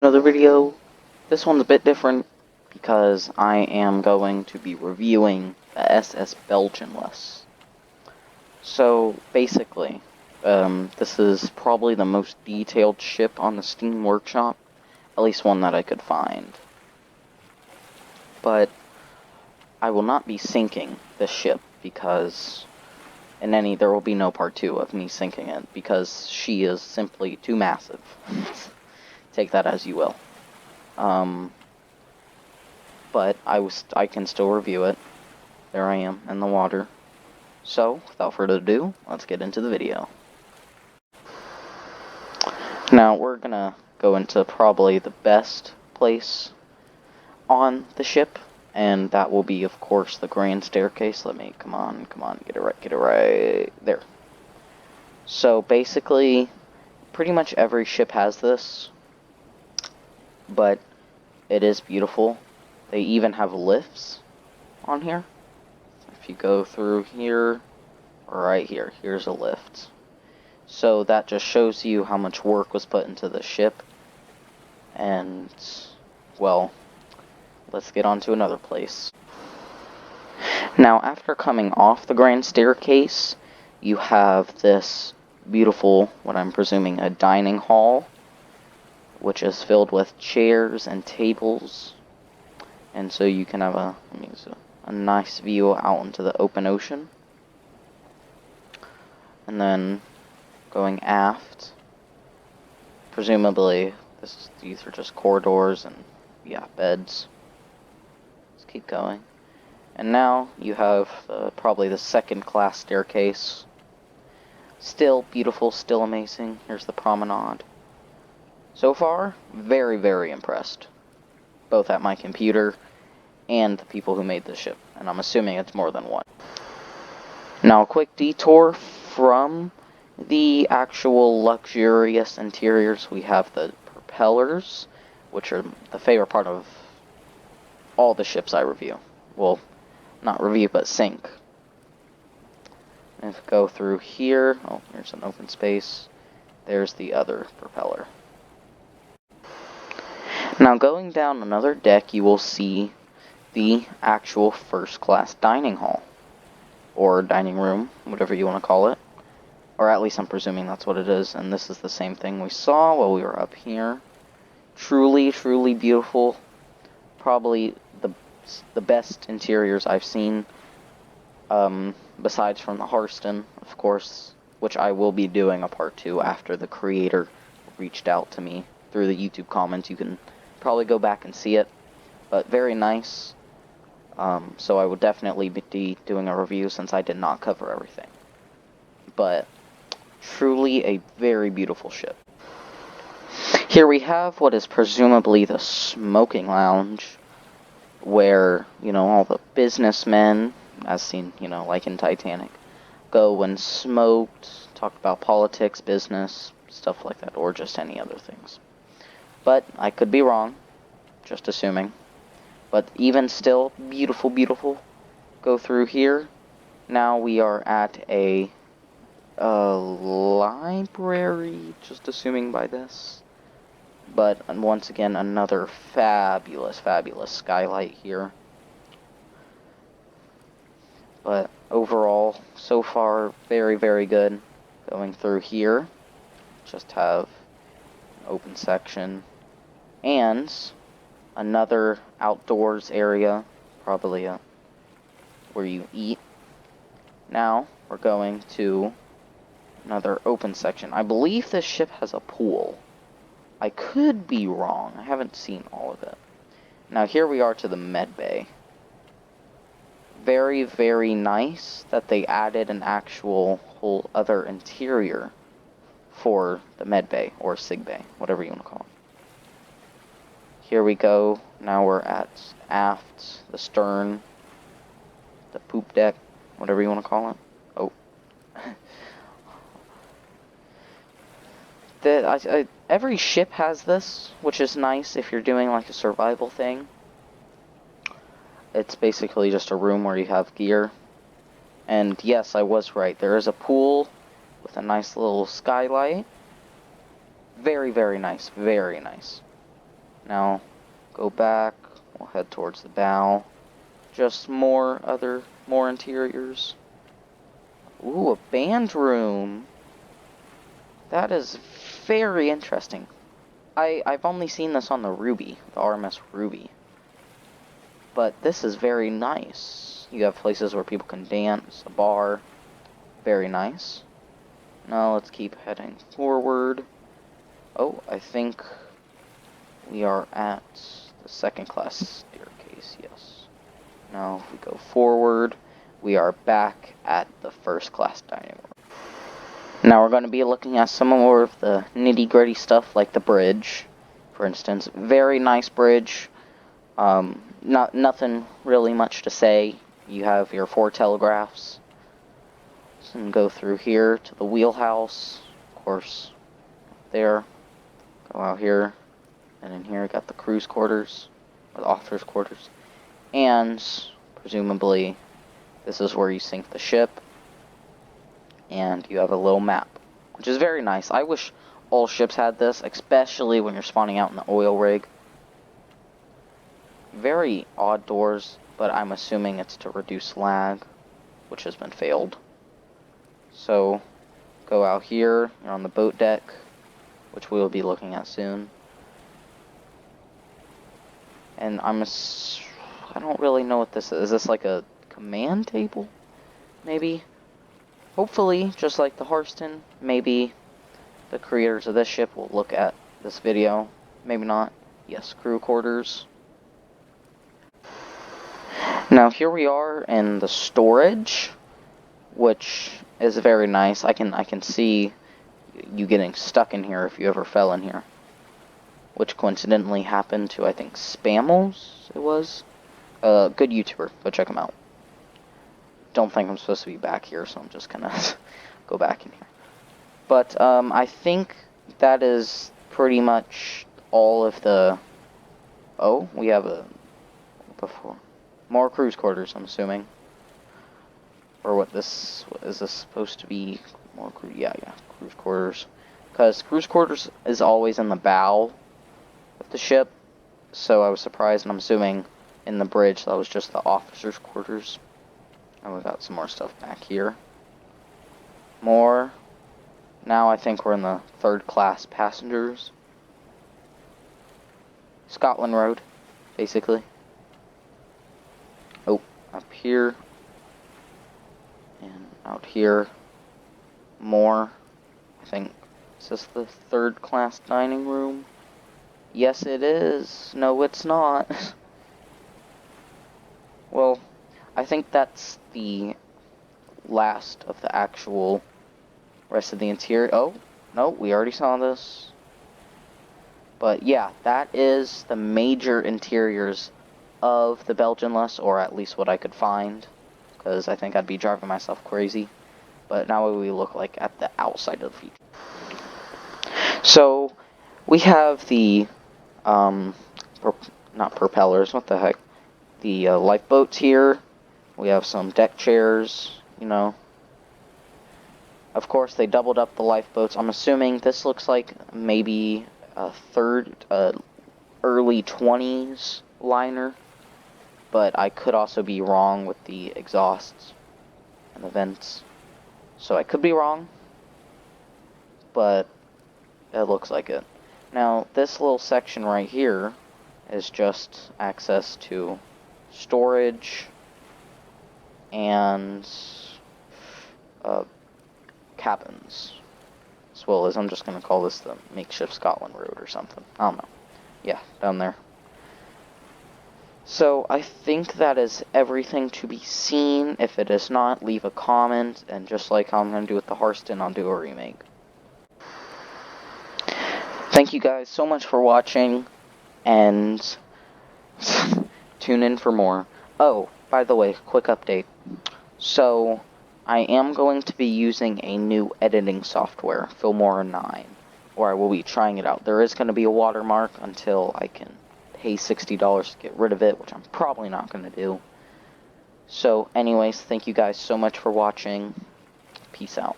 another video. This one's a bit different because I am going to be reviewing the R.M.S Belgenlus. So basically, this is probably the most detailed ship on the Steam Workshop, at least one that I could find. But I will not be sinking this ship because there will be no part 2 of me sinking it because she is simply too massive. Take that as you will. But I can still review it. There I am in the water. So, without further ado, let's get into the video. Now, we're gonna go into probably the best place on the ship, and that will be, of course, the grand staircase. Come on, get it right, there. So, basically, pretty much every ship has this, but it is beautiful. They even have lifts on here. If you go through here, or right here, here's a lift. So that just shows you how much work was put into the ship. And, well, let's get on to another place. Now, after coming off the grand staircase, you have this beautiful, what I'm presuming, a dining hall, which is filled with chairs and tables. And so you can have a nice view out into the open ocean. And then going aft, presumably these are just corridors and yeah, beds. Let's keep going. And now you have probably the second class staircase. Still beautiful, still amazing. Here's the promenade. So far, very, very impressed. Both at my computer and the people who made this ship. And I'm assuming it's more than one. Now, a quick detour from the actual luxurious interiors. We have the propellers, which are the favorite part of all the ships I review. Well, not review, but sink. And if we go through here, oh, here's an open space. There's the other propeller. Now, going down another deck, you will see the actual first-class dining hall, or dining room, whatever you want to call it. Or at least I'm presuming that's what it is, and this is the same thing we saw while we were up here. Truly, truly beautiful. Probably the best interiors I've seen, besides from the Harston, of course, which I will be doing a part 2 after the creator reached out to me through the YouTube comments. You can probably go back and see it, but very nice. So I will definitely be doing a review since I did not cover everything. But truly a very beautiful ship. Here we have what is presumably the smoking lounge, where, all the businessmen, as seen, like in Titanic, go and smoke, talk about politics, business, stuff like that, or just any other things. But I could be wrong, just assuming. But even still, beautiful, beautiful. Go through here. Now we are at a library, just assuming by this. But once again, another fabulous, fabulous skylight here. But overall, so far, very, very good. Going through here, just have an open section. And another outdoors area, probably where you eat. Now, we're going to another open section. I believe this ship has a pool. I could be wrong. I haven't seen all of it. Now, here we are to the med bay. Very, very nice that they added an actual whole other interior for the med bay, or sig bay, whatever you want to call it. Here we go. Now we're at aft, the stern, the poop deck, whatever you want to call it. Oh. Every ship has this, which is nice if you're doing like a survival thing. It's basically just a room where you have gear. And yes, I was right. There is a pool with a nice little skylight. Very, very nice. Very nice. Now, go back. We'll head towards the bow. Just more interiors. Ooh, a band room. That is very interesting. I've only seen this on the Ruby, the R.M.S Ruby. But this is very nice. You have places where people can dance, a bar. Very nice. Now let's keep heading forward. Oh, I think we are at the second class staircase, yes. Now if we go forward, we are back at the first class dining room. Now we're going to be looking at some more of the nitty-gritty stuff, like the bridge, for instance. Very nice bridge. Nothing really much to say. You have your 4 telegraphs. And go through here to the wheelhouse. Of course, there. Go out here. And in here, got the crew's quarters, or the officer's quarters. And, presumably, this is where you sink the ship. And you have a little map, which is very nice. I wish all ships had this, especially when you're spawning out in the oil rig. Very odd doors, but I'm assuming it's to reduce lag, which has been failed. So, go out here, you're on the boat deck, which we will be looking at soon. And I don't really know what this is. Is this like a command table? Maybe? Hopefully, just like the Harston, maybe the creators of this ship will look at this video. Maybe not. Yes, crew quarters. Now here we are in the storage, which is very nice. I can see you getting stuck in here if you ever fell in here. Which coincidentally happened to, I think, Spammels, it was. Good YouTuber, go check him out. Don't think I'm supposed to be back here, so I'm just gonna go back in here. But, I think that is pretty much all of the... Oh, we have more cruise quarters, I'm assuming. Or is this supposed to be more cruise? Yeah, cruise quarters. Because cruise quarters is always in the bow of the ship, so I was surprised, and I'm assuming in the bridge that was just the officers' quarters. And we got some more stuff back here. More. Now I think we're in the 3rd class passengers. Scotland Road, basically. Oh, up here. And out here. More. I think, is this the 3rd class dining room? Yes, it is. No, it's not. Well, I think that's the last of the actual rest of the interior. Oh, no, we already saw this. But yeah, that is the major interiors of the Belgenlus, or at least what I could find, because I think I'd be driving myself crazy. But now what we look like at the outside of the feature. So, we have the, not propellers, what the heck, the lifeboats here. We have some deck chairs, you know. Of course, they doubled up the lifeboats. I'm assuming this looks like maybe a early 20s liner, but I could also be wrong with the exhausts and the vents. So I could be wrong, but it looks like it. Now, this little section right here is just access to storage and cabins, as well as, I'm just going to call this the makeshift Scotland Road or something. I don't know. Yeah, down there. So, I think that is everything to be seen. If it is not, leave a comment, and just like how I'm going to do with the Harston, I'll do a remake. Thank you guys so much for watching, and tune in for more. Oh, by the way, quick update. So, I am going to be using a new editing software, Filmora 9, or I will be trying it out. There is going to be a watermark until I can pay $60 to get rid of it, which I'm probably not going to do. So, anyways, thank you guys so much for watching. Peace out.